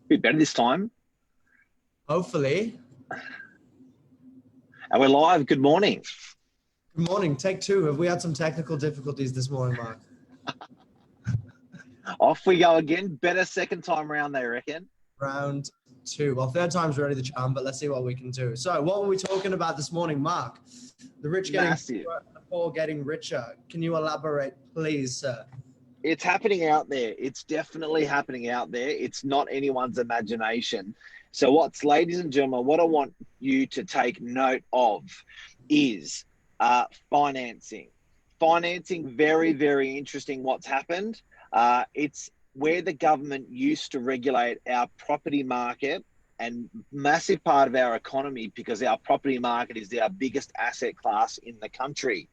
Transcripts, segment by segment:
Be better this time. Hopefully. And we're live. Good morning. Good morning. Take two. Have we had some technical difficulties this morning, Mark? Off we go again. Better second time around, they reckon. Round two. Well, third time's already the charm, but let's see what we can do. So what were we talking about this morning, Mark? The rich getting poorer, the poor getting richer. Can you elaborate, please, sir? It's happening out there. It's definitely happening out there. It's not anyone's imagination. So ladies and gentlemen, what I want you to take note of is financing. Financing, very, very interesting what's happened. It's where the government used to regulate our property market and massive part of our economy, because our property market is our biggest asset class in the country.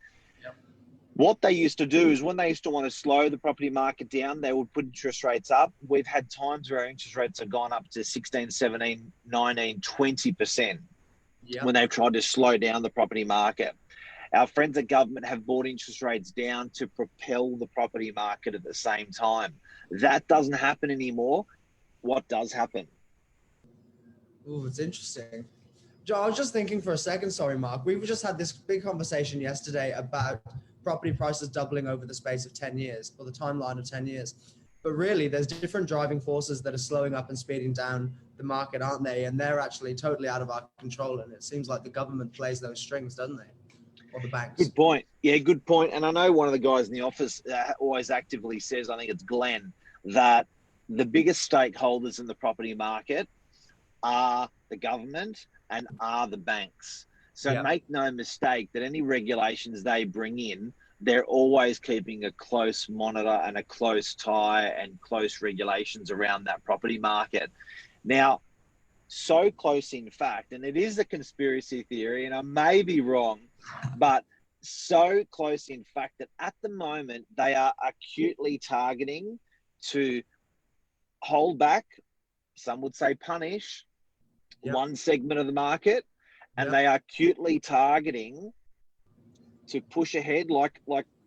What they used to do is when they used to want to slow the property market down, they would put interest rates up. We've had times where our interest rates have gone up to 16, 17, 19, 20% when they've tried to slow down the property market. Our friends at government have brought interest rates down to propel the property market at the same time. That doesn't happen anymore. What does happen? Oh, it's interesting. Joe, I was just thinking for a second, sorry, Mark. We've just had this big conversation yesterday about property prices doubling over the space of 10 years, or the timeline of 10 years. But really, there's different driving forces that are slowing up and speeding down the market, aren't they? And they're actually totally out of our control. And it seems like the government plays those strings, doesn't they? Or the banks. Good point. Yeah, good point. And I know one of the guys in the office always actively says, I think it's Glenn, that the biggest stakeholders in the property market are the government and are the banks. So make no mistake that any regulations they bring in, they're always keeping a close monitor and a close tie and close regulations around that property market. Now, so close in fact, and it is a conspiracy theory, and I may be wrong, but so close in fact that at the moment they are acutely targeting to hold back, some would say punish, one segment of the market, and they are acutely targeting to push ahead like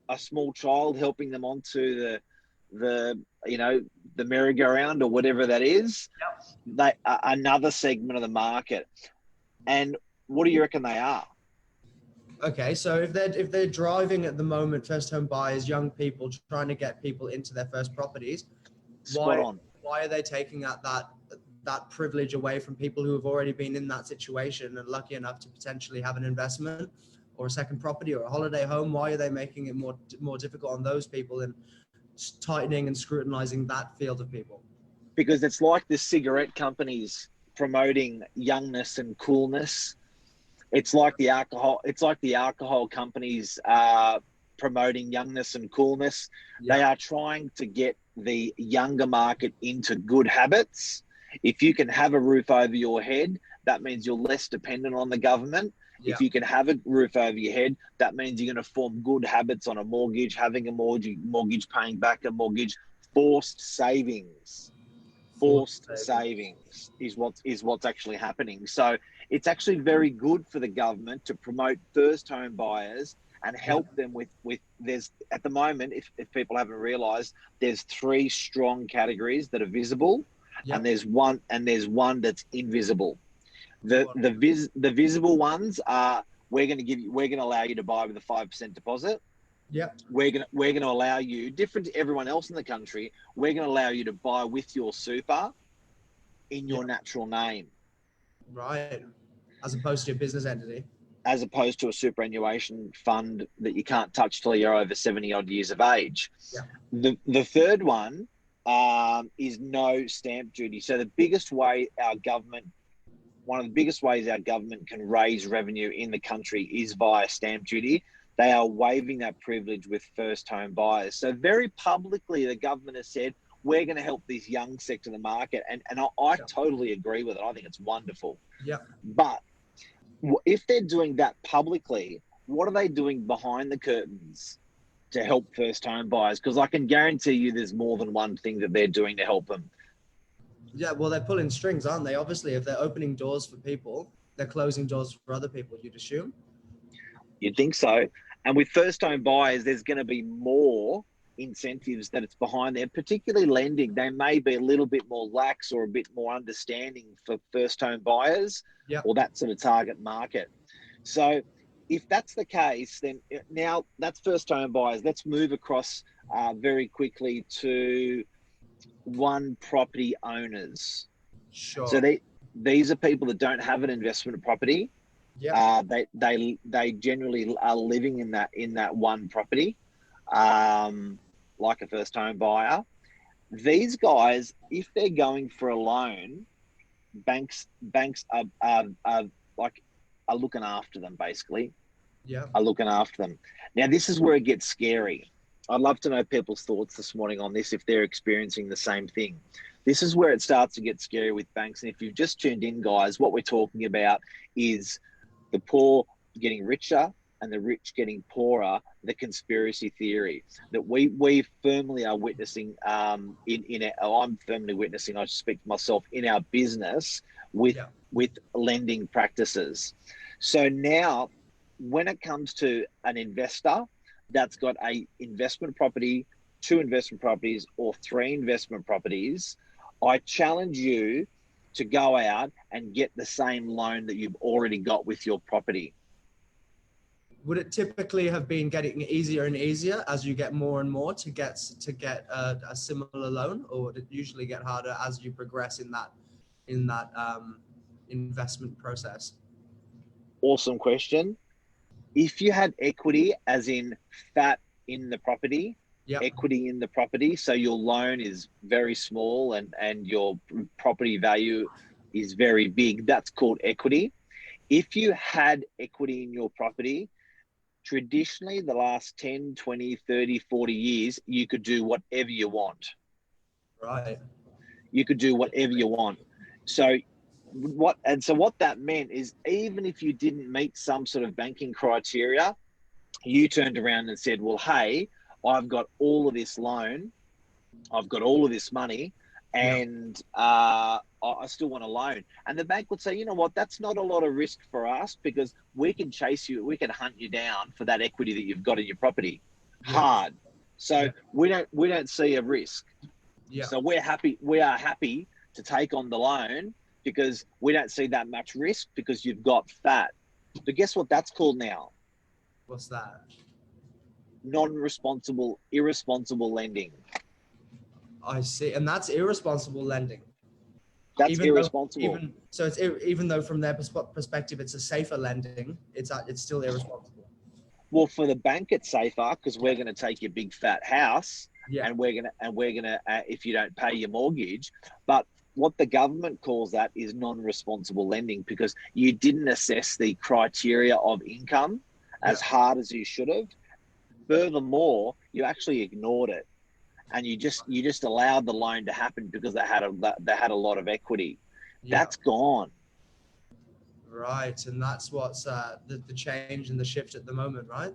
a small child helping them onto the merry-go-round or whatever that is. They another segment of the market. And what do you reckon they are? Okay, so if they're driving at the moment first home buyers, young people trying to get people into their first properties, why are they taking that privilege away from people who have already been in that situation and lucky enough to potentially have an investment or a second property or a holiday home? Why are they making it more difficult on those people and tightening and scrutinizing that field of people? Because it's like the cigarette companies promoting youngness and coolness. It's like the alcohol companies promoting youngness and coolness. They are trying to get the younger market into good habits. If you can have a roof over your head, that means you're less dependent on the government. If you can have a roof over your head, that means you're going to form good habits on a mortgage, having a mortgage, paying back a mortgage. Forced savings is what's actually happening. So it's actually very good for the government to promote first home buyers and help them with there's at the moment, if people haven't realized, there's 3 strong categories that are visible. And there's one that's invisible. The visible ones are we're going to allow you to buy with a 5% deposit. We're going to allow you, different to everyone else in the country, we're going to allow you to buy with your super in your natural name. Right. As opposed to a business entity. As opposed to a superannuation fund that you can't touch till you're over 70 odd years of age. The third one is no stamp duty. So one of the biggest ways our government can raise revenue in the country is via stamp duty. They are waiving that privilege with first home buyers. So very publicly, the government has said, we're going to help this young sector of the market. And I totally agree with it. I think it's wonderful. But if they're doing that publicly, what are they doing behind the curtains to help first home buyers? Because I can guarantee you there's more than one thing that they're doing to help them. Yeah, well, they're pulling strings, aren't they? Obviously, if they're opening doors for people, they're closing doors for other people, you'd assume. You'd think so. And with first home buyers, there's going to be more incentives that it's behind there, particularly lending, they may be a little bit more lax or a bit more understanding for first home buyers or that sort of target market. So if that's the case, then now that's first home buyers. Let's move across very quickly to one property owners. Sure. So these are people that don't have an investment property. Yeah. They generally are living in that one property, like a first home buyer. These guys, if they're going for a loan, banks are looking after them, basically. Yeah. Are looking after them. Now, this is where it gets scary. I'd love to know people's thoughts this morning on this, if they're experiencing the same thing. This is where it starts to get scary with banks. And if you've just tuned in, guys, what we're talking about is the poor getting richer and the rich getting poorer, the conspiracy theory that we firmly are witnessing I'm firmly witnessing, I speak to myself, in our business with lending practices. So now when it comes to an investor that's got a investment property, 2 investment properties, or 3 investment properties, I challenge you to go out and get the same loan that you've already got with your property. Would it typically have been getting easier and easier as you get more and more to get a similar loan, or would it usually get harder as you progress in that investment process? Awesome question. If you had equity, as in fat in the property, equity in the property, so your loan is very small and your property value is very big, that's called equity. If you had equity in your property, traditionally the last 10, 20, 30, 40 years, you could do whatever you want. Right. You could do whatever you want. So what that meant is, even if you didn't meet some sort of banking criteria, you turned around and said, well, hey, I've got all of this loan, I've got all of this money, and I still want a loan. And the bank would say, you know what, that's not a lot of risk for us, because we can chase you, we can hunt you down for that equity that you've got in your property. Hard. So we don't see a risk. So we are happy to take on the loan because we don't see that much risk, because you've got fat. But guess what that's called now? What's that? Non-responsible, irresponsible lending. I see. And that's irresponsible lending. That's irresponsible. Even though from their perspective it's a safer lending, it's still irresponsible. Well, for the bank it's safer, because we're going to take your big fat house, and we're gonna if you don't pay your mortgage. But what the government calls that is non-responsible lending, because you didn't assess the criteria of income as hard as you should have. Furthermore, you actually ignored it, and you just allowed the loan to happen because they had a lot of equity. That's gone. Right, and that's what's the change and the shift at the moment, right?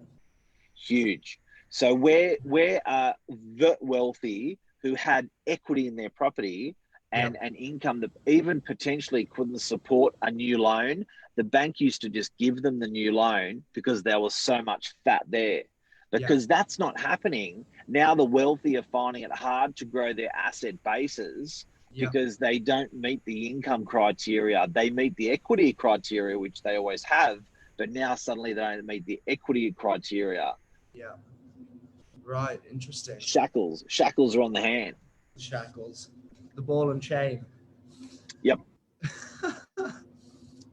Huge. So where the wealthy who had equity in their property and an income that even potentially couldn't support a new loan, the bank used to just give them the new loan because there was so much fat there. Because that's not happening. Now the wealthy are finding it hard to grow their asset bases because they don't meet the income criteria. They meet the equity criteria, which they always have, but now suddenly they don't meet the equity criteria. Yeah. Right. Interesting. Shackles are on the hand. Shackles. The ball and chain. Yep.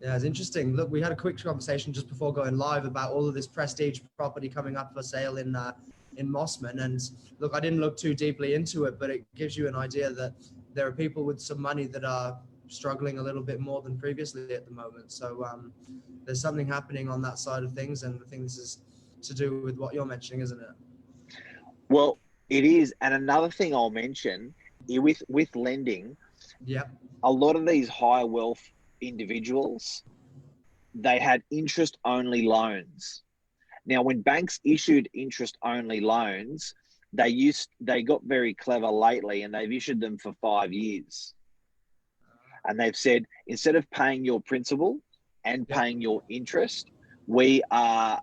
Yeah, it's interesting. Look, we had a quick conversation just before going live about all of this prestige property coming up for sale in Mosman. And look, I didn't look too deeply into it, but it gives you an idea that there are people with some money that are struggling a little bit more than previously at the moment. So there's something happening on that side of things. And I think this is to do with what you're mentioning, isn't it? Well, it is. And another thing I'll mention with lending, a lot of these high wealth individuals, they had interest only loans. Now, when banks issued interest only loans, they got very clever lately, and they've issued them for 5 years. And they've said, instead of paying your principal and paying your interest, we are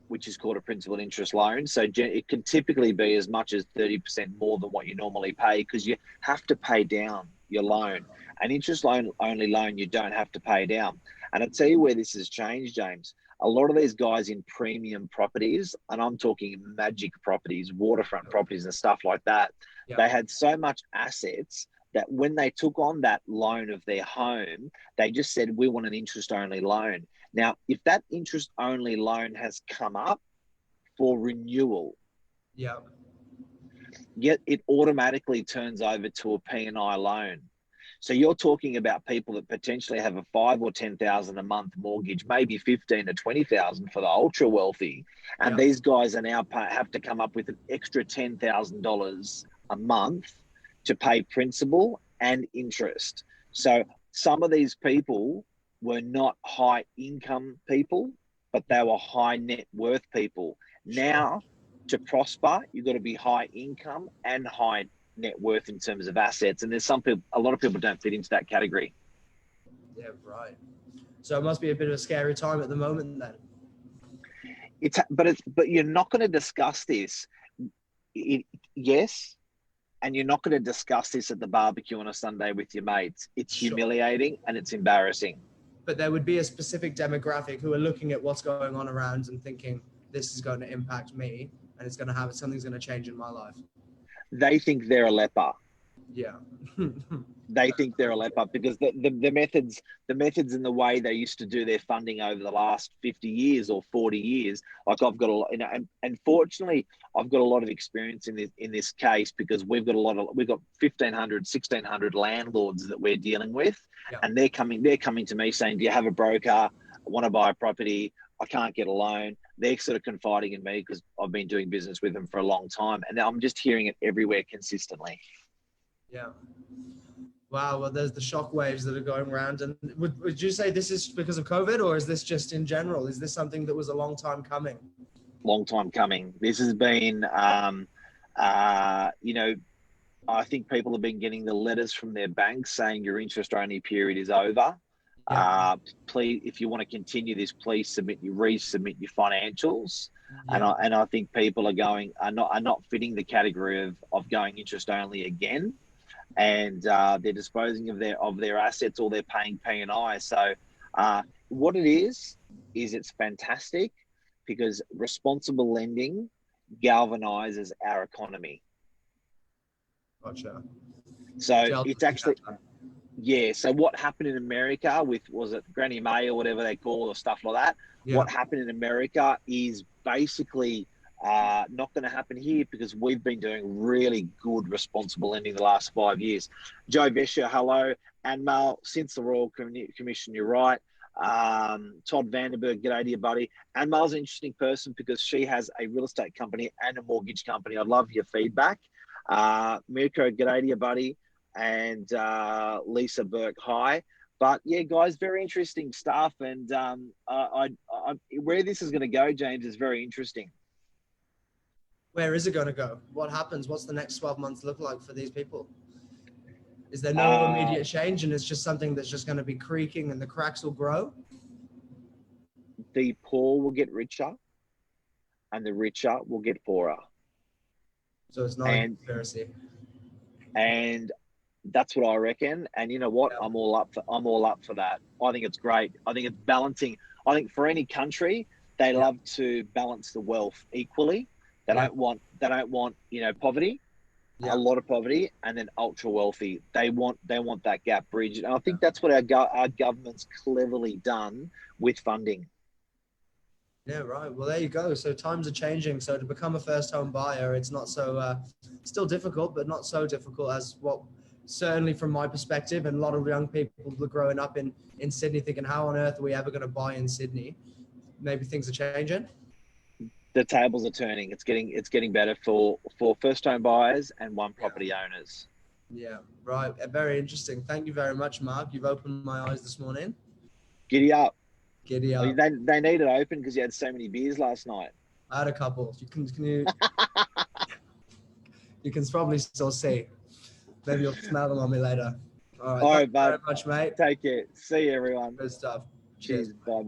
which is called a principal interest loan. So it can typically be as much as 30% more than what you normally pay, because you have to pay down your loan. An interest loan only loan, you don't have to pay down. And I'll tell you where this has changed, James. A lot of these guys in premium properties, and I'm talking magic properties, waterfront properties and stuff like that, they had so much assets that when they took on that loan of their home, they just said, we want an interest-only loan. Now, if that interest-only loan has come up for renewal, yet it automatically turns over to a P&I loan. So you're talking about people that potentially have a $5,000 or $10,000 a month mortgage, maybe $15,000 or $20,000 for the ultra wealthy, and these guys are now have to come up with an extra $10,000 a month to pay principal and interest. So some of these people were not high income people, but they were high net worth people. Now, to prosper, you've got to be high income and high net worth in terms of assets. And there's some people, a lot of people don't fit into that category. Yeah, right. So it must be a bit of a scary time at the moment then. But you're not going to discuss this. Yes. And you're not going to discuss this at the barbecue on a Sunday with your mates. It's humiliating and it's embarrassing. But there would be a specific demographic who are looking at what's going on around and thinking, this is going to impact me and it's going to have, something's going to change in my life. They think they're a leper. Yeah. They think they're a leper because the methods and the way they used to do their funding over the last 50 years or 40 years, like I've got a lot, and fortunately I've got a lot of experience in this case, because we've got 1,500, 1,600 landlords that we're dealing with, and they're coming to me saying, do you have a broker? I want to buy a property. I can't get a loan. They're sort of confiding in me because I've been doing business with them for a long time. And now I'm just hearing it everywhere consistently. Yeah. Wow. Well, there's the shock waves that are going around. And would you say this is because of COVID, or is this just in general? Is this something that was a long time coming? Long time coming. This has been, I think people have been getting the letters from their banks saying your interest only period is over. Please, if you want to continue this, please resubmit your financials. And I think people are not fitting the category of going interest only again, and they're disposing of their assets, or they're paying P&I. So what it is it's fantastic, because responsible lending galvanizes our economy. Gotcha. So it's actually. Yeah, so what happened in America with, was it Granny Mae or whatever they call it, or stuff like that? What happened in America is basically not going to happen here, because we've been doing really good responsible lending the last 5 years. Joe Vesher, hello. Anmal, since the Royal Commission, you're right. Todd Vandenberg, g'day to you, buddy. Anmal's an interesting person because she has a real estate company and a mortgage company. I'd love your feedback. Mirko, g'day to you, buddy. And Lisa Burke, hi. But yeah, guys, very interesting stuff. And where this is going to go, James, is very interesting. Where is it going to go? What happens? What's the next 12 months look like for these people? Is there no immediate change, and it's just something that's just going to be creaking and the cracks will grow? The poor will get richer and the richer will get poorer. So it's not a conspiracy. And that's what I reckon. And you know what? I'm all up for that. I think it's great. I think it's balancing. I think for any country, they love to balance the wealth equally. They don't want poverty, a lot of poverty, and then ultra wealthy. They want that gap bridged. And I think that's what our government's cleverly done with funding. Yeah, right. Well, there you go. So times are changing. So to become a first home buyer, it's not so, still difficult, but not so difficult as what, certainly from my perspective, and a lot of young people are growing up in Sydney thinking, how on earth are we ever going to buy in Sydney? Maybe things are changing. The tables are turning. It's getting better for first home buyers and one property owners. Yeah, right. Very interesting. Thank you very much, Mark. You've opened my eyes this morning. Giddy up. Giddy up. They need it open because you had so many beers last night. I had a couple. You can probably still see. Maybe you'll smell them on me later. All right, bud. Thank you very much, mate. Take care. See you, everyone. Good stuff. Cheers. Bye.